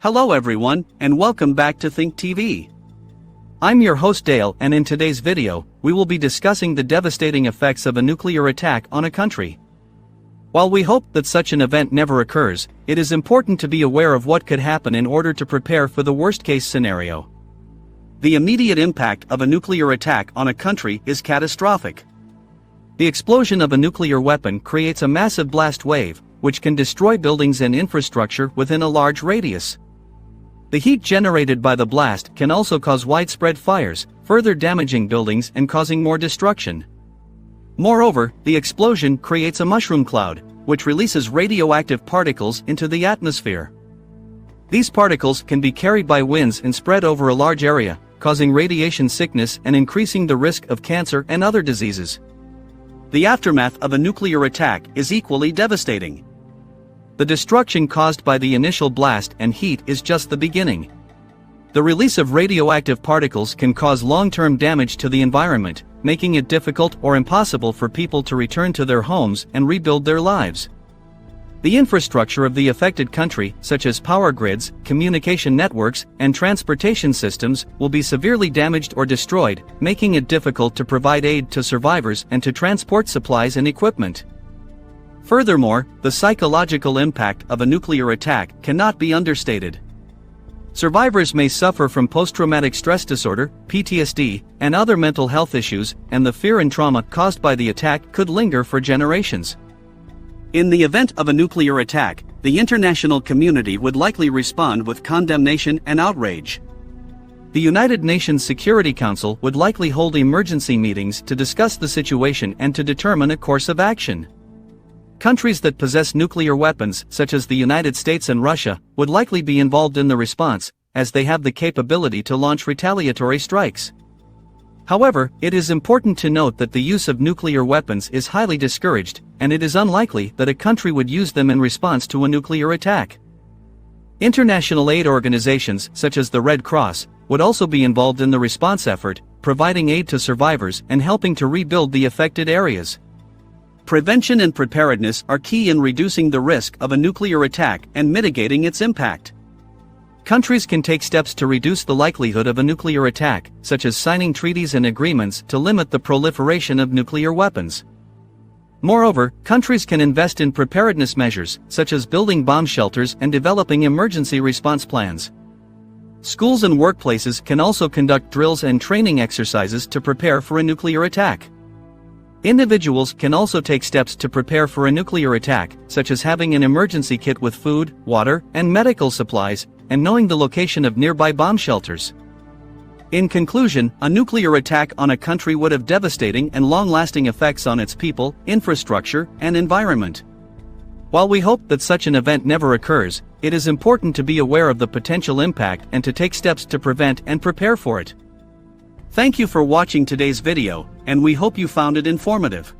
Hello everyone, and welcome back to Think TV. I'm your host Dale, and in today's video, we will be discussing the devastating effects of a nuclear attack on a country. While we hope that such an event never occurs, it is important to be aware of what could happen in order to prepare for the worst-case scenario. The immediate impact of a nuclear attack on a country is catastrophic. The explosion of a nuclear weapon creates a massive blast wave, which can destroy buildings and infrastructure within a large radius. The heat generated by the blast can also cause widespread fires, further damaging buildings and causing more destruction. Moreover, the explosion creates a mushroom cloud, which releases radioactive particles into the atmosphere. These particles can be carried by winds and spread over a large area, causing radiation sickness and increasing the risk of cancer and other diseases. The aftermath of a nuclear attack is equally devastating. The destruction caused by the initial blast and heat is just the beginning. The release of radioactive particles can cause long-term damage to the environment, making it difficult or impossible for people to return to their homes and rebuild their lives. The infrastructure of the affected country, such as power grids, communication networks, and transportation systems, will be severely damaged or destroyed, making it difficult to provide aid to survivors and to transport supplies and equipment. Furthermore, the psychological impact of a nuclear attack cannot be understated. Survivors may suffer from post-traumatic stress disorder, PTSD, and other mental health issues, and the fear and trauma caused by the attack could linger for generations. In the event of a nuclear attack, the international community would likely respond with condemnation and outrage. The United Nations Security Council would likely hold emergency meetings to discuss the situation and to determine a course of action. Countries that possess nuclear weapons, such as the United States and Russia, would likely be involved in the response, as they have the capability to launch retaliatory strikes. However, it is important to note that the use of nuclear weapons is highly discouraged, and it is unlikely that a country would use them in response to a nuclear attack. International aid organizations, such as the Red Cross, would also be involved in the response effort, providing aid to survivors and helping to rebuild the affected areas. Prevention and preparedness are key in reducing the risk of a nuclear attack and mitigating its impact. Countries can take steps to reduce the likelihood of a nuclear attack, such as signing treaties and agreements to limit the proliferation of nuclear weapons. Moreover, countries can invest in preparedness measures, such as building bomb shelters and developing emergency response plans. Schools and workplaces can also conduct drills and training exercises to prepare for a nuclear attack. Individuals can also take steps to prepare for a nuclear attack, such as having an emergency kit with food, water, and medical supplies, and knowing the location of nearby bomb shelters. In conclusion, a nuclear attack on a country would have devastating and long-lasting effects on its people, infrastructure, and environment. While we hope that such an event never occurs, it is important to be aware of the potential impact and to take steps to prevent and prepare for it. Thank you for watching today's video, and we hope you found it informative.